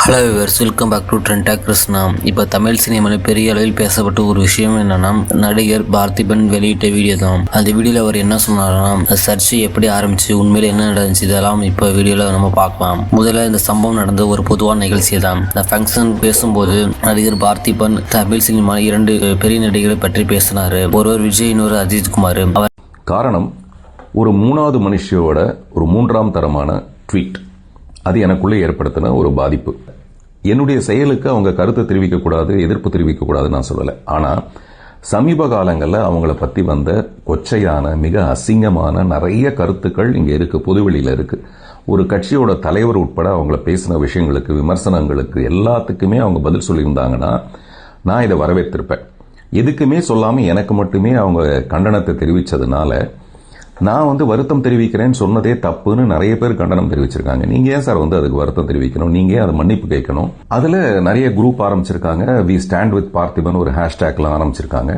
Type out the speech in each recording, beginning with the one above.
Hello viewers, welcome back to trend Krishna. இப்போ தமிழ் சினிமாவில் பெரிய அளவில் பேசப்பட்ட ஒரு விஷயம் என்னன்னா, நடிகர் பார்த்திபன் வெளியிட்ட வீடியோ தான். அந்த வீடியோவில் அவர் என்ன சொன்னார்னா, சர்ச்சை எப்படி ஆரம்பிச்சு, உண்மையில என்ன நடந்துச்சு, இதெல்லாம் இப்போ வீடியோவில் நம்ம பார்க்கலாம். முதல்ல இந்த சம்பவம் நடந்த ஒரு பொதுவான நிகழ்ச்சி தான். இந்த ஃபங்க்ஷன் பேசும்போது நடிகர் பார்த்திபன் தமிழ் சினிமாவில் 2 பெரிய நடிகர்களை பற்றி பேசினார். ஒருவர் விஜய், இன்னொரு அஜித்குமார். காரணம், ஒரு 3வது மனுஷியோட ஒரு 3ஆம் தரமான ட்வீட். அது எனக்குள்ளே ஏற்படுத்தின ஒரு பாதிப்பு. என்னுடைய செயலுக்கு அவங்க கருத்தை தெரிவிக்கக்கூடாது, எதிர்ப்பு தெரிவிக்கக்கூடாது நான் சொல்லலை. ஆனால் சமீப காலங்களில் அவங்கள பற்றி வந்த கொச்சையான, மிக அசிங்கமான நிறைய கருத்துக்கள் இங்கே இருக்கு, பொதுவெளியில் இருக்கு. ஒரு கட்சியோட தலைவர் உட்பட அவங்கள பேசின விஷயங்களுக்கு, விமர்சனங்களுக்கு எல்லாத்துக்குமே அவங்க பதில் சொல்லியிருந்தாங்கன்னா நான் இதை வரவேற்றிருப்பேன். எதுக்குமே சொல்லாமல் எனக்கு மட்டுமே அவங்க கண்டனத்தை தெரிவித்ததுனால நான் வருத்தம் தெரிவிக்கிறேன்னு சொன்னதே தப்புன்னு நிறைய பேர் கண்டனம் தெரிவிச்சிருக்காங்க. நீங்க ஏன் சார் அதுக்கு வருத்தம் தெரிவிக்கணும், நீங்க அதை மன்னிப்பு கேட்கணும். அதுல நிறைய குரூப் ஆரம்பிச்சிருக்காங்க. வி ஸ்டாண்ட் வித் பார்த்திபன் ஒரு ஹேஷ்டேக்லாம் ஆரம்பிச்சிருக்காங்க.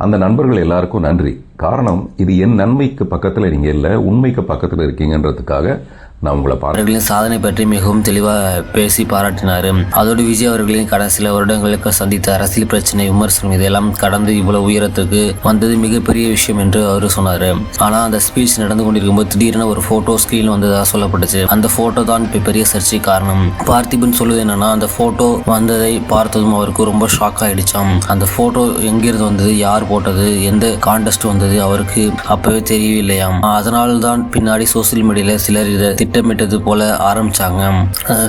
அந்த நண்பர்கள் எல்லாருக்கும் நன்றி. காரணம், இது என் நன்மைக்கு பக்கத்தில் நீங்க இல்ல, உண்மைக்கு பக்கத்தில் இருக்கீங்கன்றதுக்காக நான் உங்களை அவர்களின் சாதனை பற்றி மிகவும் தெளிவாக பேசி பாராட்டினார். அதோடு விஜய் அவர்களின் கடந்த சில வருடங்களுக்கு சந்தித்த அரசியல் பிரச்சனை, விமர்சனம் இதெல்லாம் கடந்து இவ்வளவு உயரத்துக்கு வந்தது மிகப்பெரிய விஷயம் என்று அவர் சொன்னார். ஆனால் அந்த ஸ்பீச் நடந்து கொண்டிருக்கும்போது திடீரென ஒரு போட்டோ ஸ்கிரீன் வந்ததாக சொல்லப்பட்டுச்சு. அந்த போட்டோ தான் இப்போ பெரிய சர்ச்சை காரணம். பார்த்திபன் சொல்வது என்னன்னா, அந்த போட்டோ வந்ததை பார்த்ததும் அவருக்கு ரொம்ப ஷாக் ஆயிடுச்சாம். அந்த போட்டோ எங்கிருந்து வந்தது, யார் போட்டது, எந்த கான்டெஸ்ட் வந்தது அவருக்கு அப்பவே தெரியவில்லையாம். அதனால தான் பின்னாடி சோசியல் மீடியால சிலர் இதை திட்டமிட்டது போல ஆரம்பிச்சாங்க.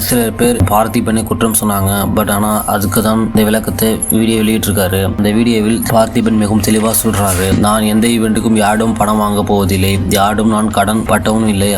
சில பேர் பார்த்திபனை குற்றம் சொன்னாங்க. பட் ஆனா அதுக்கு தான் இந்த விளக்கத்தை வீடியோ வெளியிட்டிருக்காரு. இந்த வீடியோவில் பார்த்திபன் மிகவும் தெளிவா சொல்றாரு, நான் எந்த ஈவெண்ட்டுக்கும் யாரும் பணம் வாங்க போவதில்லை, யாரும் நான் கடன் பட்டவனும் இல்லை.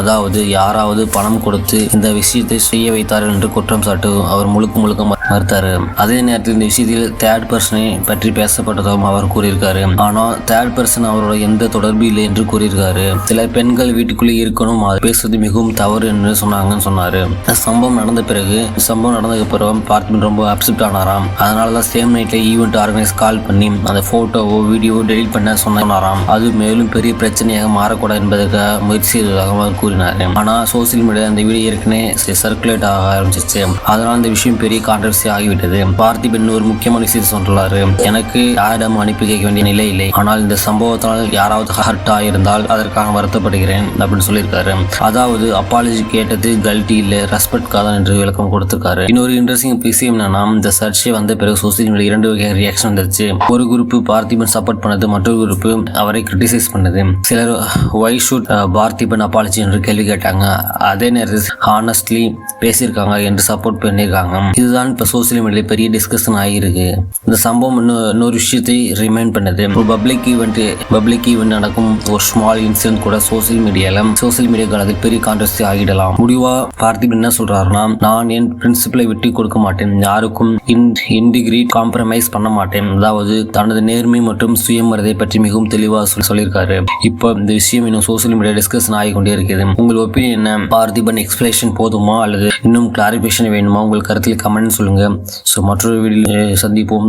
அதாவது யாராவது பணம் கொடுத்து இந்த விஷயத்தை செய்ய வைத்தார்கள் என்று குற்றம் சாட்டு அவர் முழுக்க மறுத்தாரு. அதே நேரத்தில் இந்த விஷயத்தில் தேர்ட் பர்சனை பற்றி பேசப்பட்டதாகவும் அவர் கூறியிருக்காரு. ஆனால் தேர்ட் பர்சன் அவரோட எந்த தொடர்பு இல்லை என்று கூறியிருக்காரு. சில பெண்கள் வீட்டுக்குள்ளே இருக்கணும், பேசுவது மிகவும் தவறு என்று சொன்னாரு. சம்பவம் நடந்ததுக்கு பிறகு பார்த்திபன் ரொம்ப அப்செட் ஆனாராம். அதனாலதான் சேம் நைட்ல ஈவெண்ட் ஆர்கனைஸ் கால் பண்ணி அந்த போட்டோவோ வீடியோவோ டெலிட் பண்ண சொன்னாராம். அது மேலும் பெரிய பிரச்சனையாக மாறக்கூடாது என்பதற்காக முயற்சி செய்ததாக அவர் கூறினார். ஆனா சோசியல் மீடியா அந்த வீடியோ ஏற்கனவே சர்க்குலேட் ஆக ஆரம்பிச்சிச்சு. அதனால இந்த விஷயம் பெரிய கான்ட்ரவர்சி ஆகிவிட்டது. பார்த்திபன் ஒரு முக்கியமான விஷயத்தை சொல்றாரு, எனக்கு யாரிடம் அனுப்பி கேட்க வேண்டிய நிலை இல்லை, ஆனால் இந்த சம்பவத்தால் யாராவது ஹர்ட் ஆகியிருந்தால் அதற்காக வருத்தப்படுகிறேன் அப்படின்னு சொல்லியிருக்காரு. அதாவது அப்பாலஜி கேட்டது கல்ட்டி இல்ல, ரெஸ்பெக்ட் காதான் என்று விளக்கம் கொடுத்திருக்காரு. இன்னொரு இன்ட்ரெஸ்டிங் விஷயம் என்னன்னா, இந்த சர்ச்சை வந்த பிறகு சோசியல் மீடியா 2 வகை ரியாக்ஷன் வந்துச்சு. ஒரு குரூப் பார்த்திபன் சப்போர்ட் பண்ணது, மற்றொரு குரூப் அவரை கிரிட்டிசைஸ் பண்ணது. சிலர் வை ஷுட் பார்த்திபன் அப்பாலஜி என்று கேள்வி கேட்டாங்க. அதே நேரத்தில் ஹானஸ்ட்லி பேசியிருக்காங்க என்று சப்போர்ட் பண்ணியிருக்காங்க. இதுதான் இப்ப சோசியல் மீடியா பெரிய டிஸ்கஷன் ஆகியிருக்கு. இந்த சம்பவம் இன்னொரு விஷயத்தை ரிமைண்ட் பண்ணது. ஒரு பப்ளிக் ஈவெண்ட் நடக்கும் ஒரு ஸ்மால் இன்சிடென்ட் கூட சோசியல் மீடியா அது பெரிய கான்ட்ரவர்சி ஆகிடலாம். முடிவா பார்த்திபன் என்ன சொல்றாருன்னா, நான் என் பிரின்சிபலை விட்டு கொடுக்க மாட்டேன், யாருக்கும் இன்டிகிரி காம்ப்ரமைஸ் பண்ண மாட்டேன். அதாவது தனது நேர்மை மற்றும் சுயமரியாதை பற்றி மிகவும் தெளிவாக சொல்லியிருக்காரு. இப்போ இந்த விஷயம் இன்னும் சோசியல் மீடியா டிஸ்கஷன் ஆகி கொண்டே இருக்குது. உங்கள் ஒப்பீனியன் என்ன? பார்த்திபன் எக்ஸ்பிளேஷன் போதுமா அல்லது இன்னும் கிளாரிபிகேஷன் வேணுமா? உங்கள் கருத்தில் கமெண்ட் சொல்லுங்க. ஸோ மற்றொரு வீடியோ சந்திப்போம்.